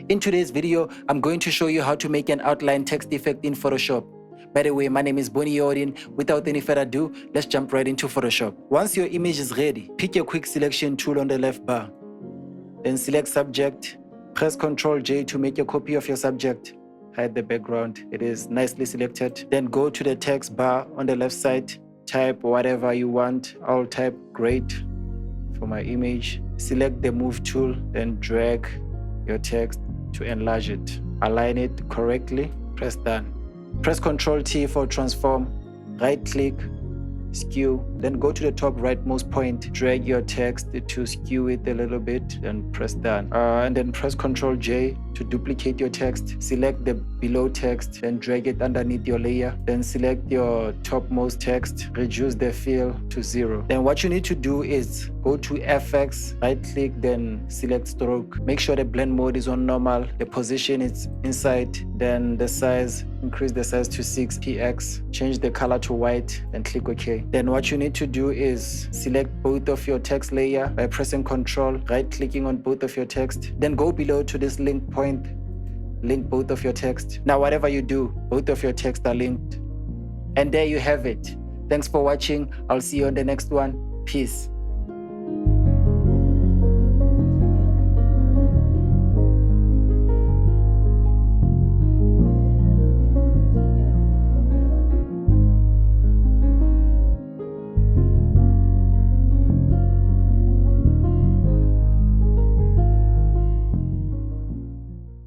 In today's video, I'm going to show you how to make an outline text effect in Photoshop. By the way, my name is Bonnie Odin. Without any further ado, let's jump right into Photoshop. Once your image is ready, pick your quick selection tool on the left bar. Then select subject, press Ctrl J to make a copy of your subject. Hide the background, it is nicely selected. Then go to the text bar on the left side, type whatever you want. I'll type great for my image. Select the move tool, then drag your text to enlarge it. Align it correctly, press done. Press Ctrl T for transform, right click, skew, then go to the top rightmost point, drag your text to skew it a little bit, and press done. And then press Ctrl J to duplicate your text. Select the below text, then drag it underneath your layer. Then select your topmost text, reduce the fill to 0. Then what you need to do is go to FX, right click, then select stroke. Make sure the blend mode is on normal, the position is inside, then the size, increase the size to 6px, change the color to white, and click OK. Then what you need to do is select both of your text layer by pressing Ctrl, right clicking on both of your text, then go below to this link point, link both of your text. Now whatever you do, both of your text are linked. And there you have it. Thanks for watching. I'll see you on the next one. Peace.